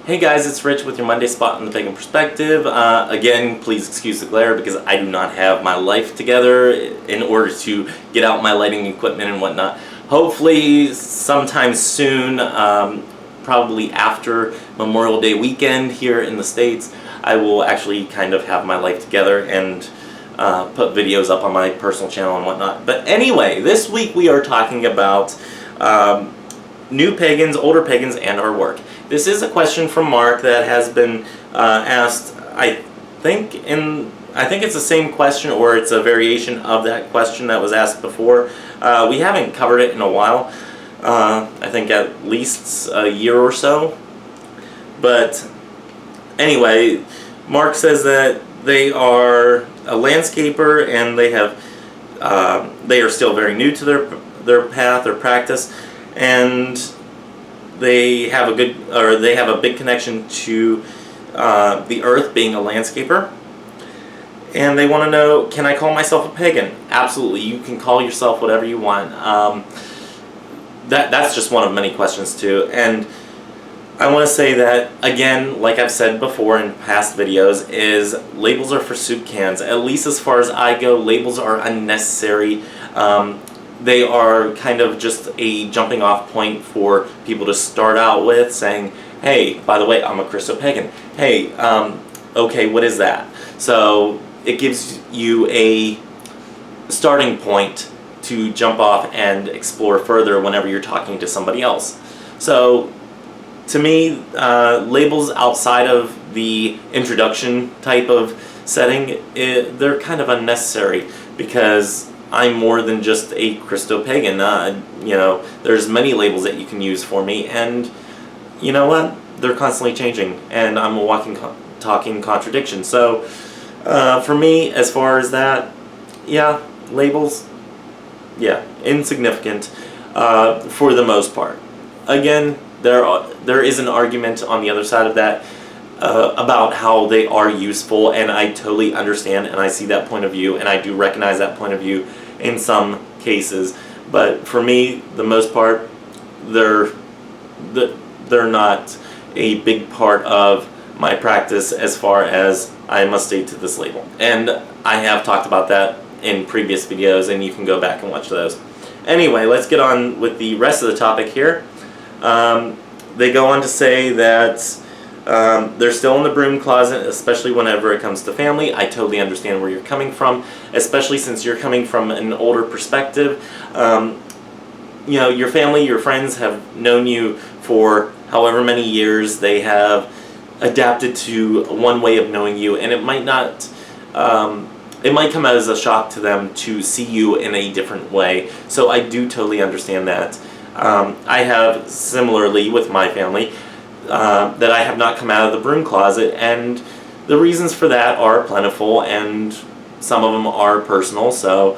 Hey guys, it's Rich with your Monday spot on the Pagan perspective. Again, please excuse the glare because I do not have my life together in order to get out my lighting equipment and whatnot. Hopefully sometime soon, probably after Memorial Day weekend here in the States, I will actually kind of have my life together and put videos up on my personal channel and whatnot. But anyway, this week we are talking about new pagans, older pagans, and our work. This is a question from Mark that has been asked, I think it's the same question, or it's a variation of that question that was asked before. We haven't covered it in a while, I think at least a year or so. But anyway, Mark says that they are a landscaper and they are still very new to their path or practice, and they have a big connection to the earth, being a landscaper. And they want to know, can I call myself a pagan? Absolutely, you can call yourself whatever you want. That's just one of many questions too. And I want to say that, again, like I've said before in past videos, is labels are for soup cans. At least as far as I go, labels are unnecessary. They are kind of just a jumping off point for people to start out with, saying, hey, by the way, I'm a Christo-pagan. Hey, okay, what is that? So it gives you a starting point to jump off and explore further whenever you're talking to somebody else. So to me, labels outside of the introduction type of setting, they're kind of unnecessary, because I'm more than just a Christo-pagan. There's many labels that you can use for me, and you know what? They're constantly changing, and I'm a walking, talking contradiction. So for me, as far as that, yeah, labels, yeah, insignificant for the most part. Again, there is an argument on the other side of that about how they are useful, and I totally understand, and I see that point of view, and I do recognize that point of view in some cases. But for me, the most part, they're not a big part of my practice as far as I must stay to this label. And I have talked about that in previous videos, and you can go back and watch those. Anyway, let's get on with the rest of the topic here. They go on to say that they're still in the broom closet, especially whenever it comes to family. I totally understand where you're coming from, especially since you're coming from an older perspective. Your family, your friends have known you for however many years. They have adapted to one way of knowing you, and it might not, it might come as a shock to them to see you in a different way. So I do totally understand that. I have, similarly with my family, that I have not come out of the broom closet, and the reasons for that are plentiful, and some of them are personal. So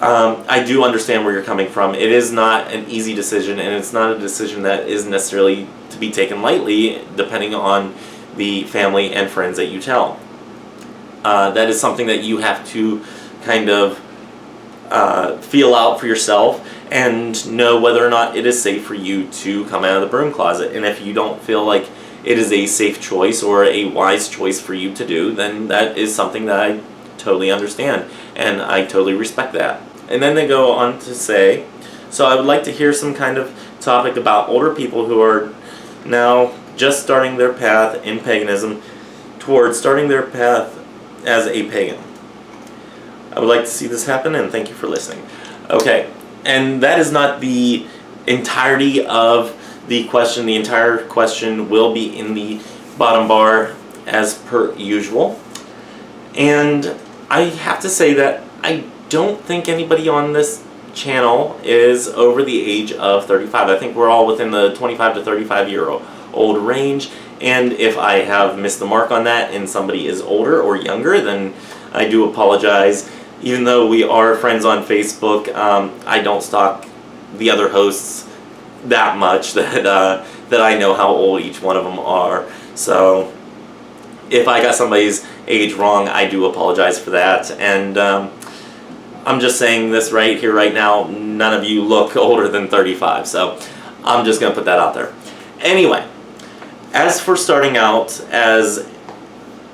I do understand where you're coming from. It is not an easy decision, and it's not a decision that is necessarily to be taken lightly, depending on the family and friends that you tell. That is something that you have to kind of feel out for yourself and know whether or not it is safe for you to come out of the broom closet. And if you don't feel like it is a safe choice or a wise choice for you to do, then that is something that I totally understand, and I totally respect that. And then they go on to say, so I would like to hear some kind of topic about older people who are now just starting their path in paganism towards starting their path as a pagan. I would like to see this happen, and thank you for listening. Okay, and that is not the entirety of the question. The entire question will be in the bottom bar as per usual. And I have to say that I don't think anybody on this channel is over the age of 35. I think we're all within the 25 to 35 year old range. And if I have missed the mark on that and somebody is older or younger, then I do apologize. Even though we are friends on Facebook, I don't stalk the other hosts that much that I know how old each one of them are. So if I got somebody's age wrong, I do apologize for that. And I'm just saying this right here, right now, none of you look older than 35. So I'm just going to put that out there. Anyway, As for starting out as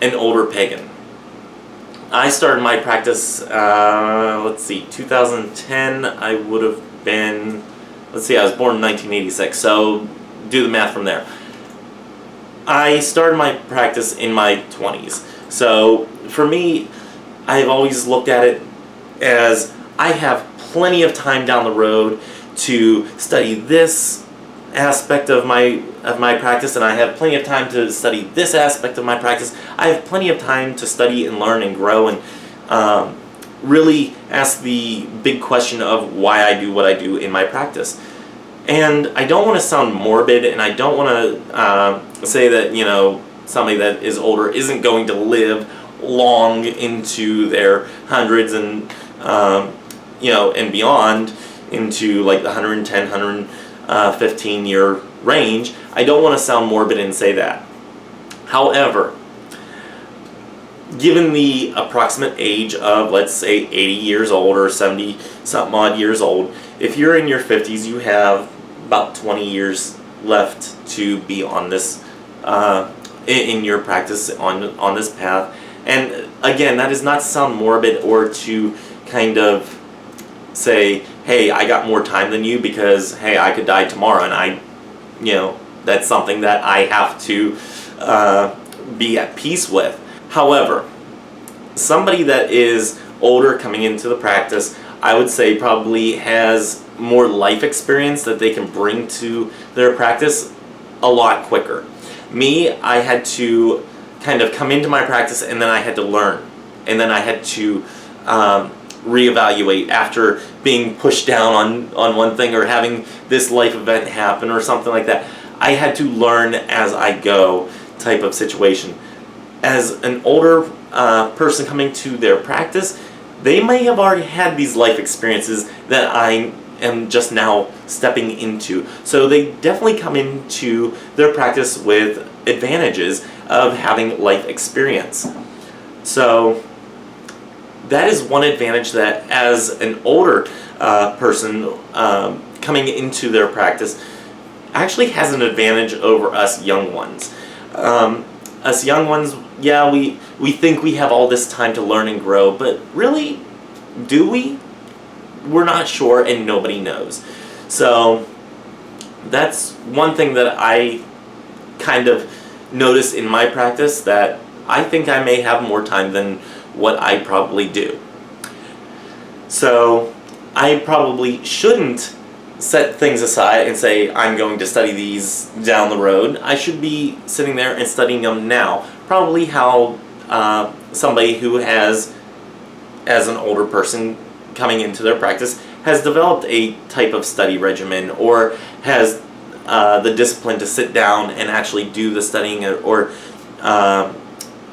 an older pagan, I started my practice, 2010. I would have been, I was born in 1986, so do the math from there. I started my practice in my 20s. So for me, I've always looked at it as I have plenty of time down the road to study this aspect of my practice, and I have plenty of time to study this aspect of my practice. I have plenty of time to study and learn and grow and really ask the big question of why I do what I do in my practice. And I don't want to sound morbid, and I don't want to say that, you know, somebody that is older isn't going to live long into their hundreds and you know, and beyond, into like the 110, 115 year range. I don't want to sound morbid and say that. However, given the approximate age of, let's say, 80 years old or 70 something odd years old, if you're in your 50s, you have about 20 years left to be on this in your practice on this path. And again, that is not to sound morbid or to kind of say, hey, I got more time than you because, hey, I could die tomorrow, and you know, that's something that I have to be at peace with. However, somebody that is older coming into the practice, I would say probably has more life experience that they can bring to their practice a lot quicker. Me, I had to kind of come into my practice, and then I had to learn, and then I had to reevaluate after being pushed down on one thing or having this life event happen or something like that. I had to learn as I go type of situation. As an older person coming to their practice, they may have already had these life experiences that I am just now stepping into. So they definitely come into their practice with advantages of having life experience. So that is one advantage, that as an older person coming into their practice actually has an advantage over us young ones. Us young ones, yeah, we think we have all this time to learn and grow, but really, do we? We're not sure, and nobody knows. So that's one thing that I kind of notice in my practice, that I think I may have more time than what I probably do. So I probably shouldn't set things aside and say I'm going to study these down the road. I should be sitting there and studying them now. Probably how somebody who has, as an older person coming into their practice, has developed a type of study regimen, or has the discipline to sit down and actually do the studying, or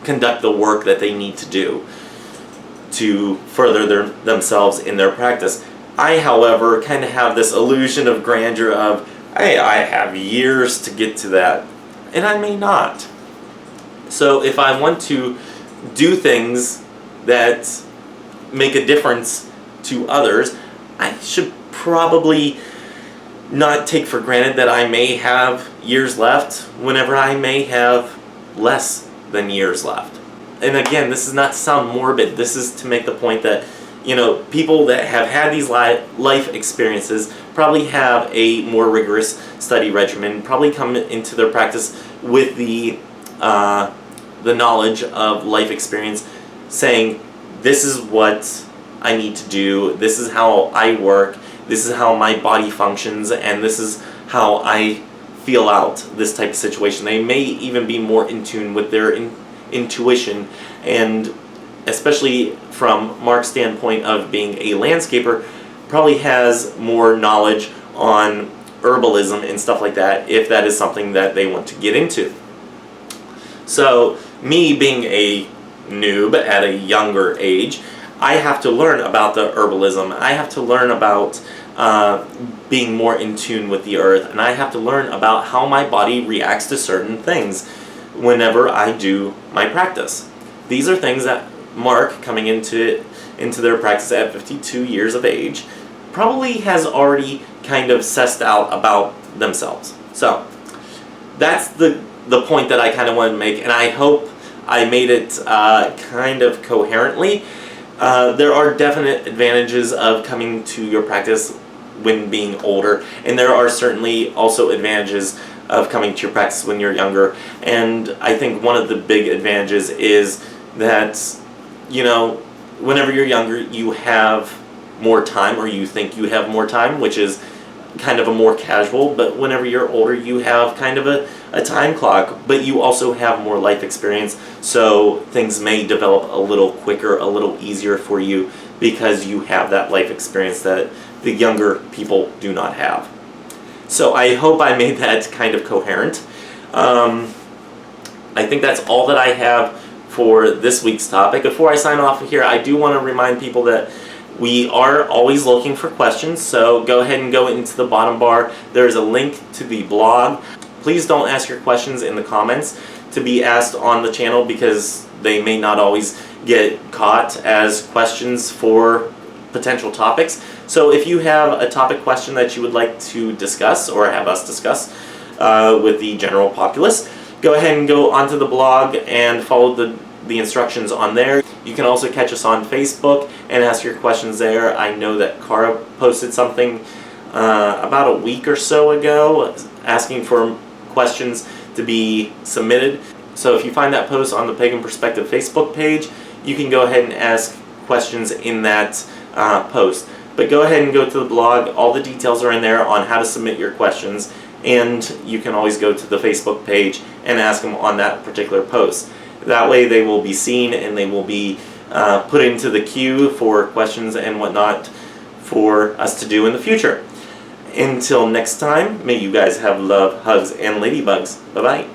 conduct the work that they need to do to further themselves in their practice. I, however, kind of have this illusion of grandeur of, hey, I have years to get to that, and I may not. So if I want to do things that make a difference to others, I should probably not take for granted that I may have years left whenever I may have less than years left. And again, this is not to sound morbid. This is to make the point that, you know, people that have had these life experiences probably have a more rigorous study regimen, probably come into their practice with the knowledge of life experience, saying, this is what I need to do, this is how I work, this is how my body functions, and this is how I feel out this type of situation. They may even be more in tune with their intuition, and especially from Mark's standpoint of being a landscaper, probably has more knowledge on herbalism and stuff like that, if that is something that they want to get into. So me being a noob at a younger age, I have to learn about the herbalism. I have to learn about being more in tune with the earth, and I have to learn about how my body reacts to certain things whenever I do my practice. These are things that Mark, coming into their practice at 52 years of age, probably has already kind of sussed out about themselves. So that's the the point that I kind of wanted to make, and I hope I made it kind of coherently. There are definite advantages of coming to your practice when being older, and there are certainly also advantages of coming to your practice when you're younger. And I think one of the big advantages is that, you know, whenever you're younger, you have more time, or you think you have more time, which is kind of a more casual, but whenever you're older, you have kind of a time clock, but you also have more life experience, so things may develop a little quicker, a little easier for you, because you have that life experience that the younger people do not have. So I hope I made that kind of coherent. I think that's all that I have for this week's topic. Before I sign off here, I do want to remind people that we are always looking for questions, so go ahead and go into the bottom bar. There's a link to the blog. Please don't ask your questions in the comments to be asked on the channel, because they may not always get caught as questions for potential topics. So if you have a topic question that you would like to discuss, or have us discuss with the general populace, go ahead and go onto the blog and follow the instructions on there. You can also catch us on Facebook and ask your questions there. I know that Cara posted something about a week or so ago asking for questions to be submitted. So if you find that post on the Pagan Perspective Facebook page, you can go ahead and ask questions in that post. But go ahead and go to the blog. All the details are in there on how to submit your questions, and you can always go to the Facebook page and ask them on that particular post. That way they will be seen, and they will be put into the queue for questions and whatnot for us to do in the future. Until next time, may you guys have love, hugs, and ladybugs. Bye-bye.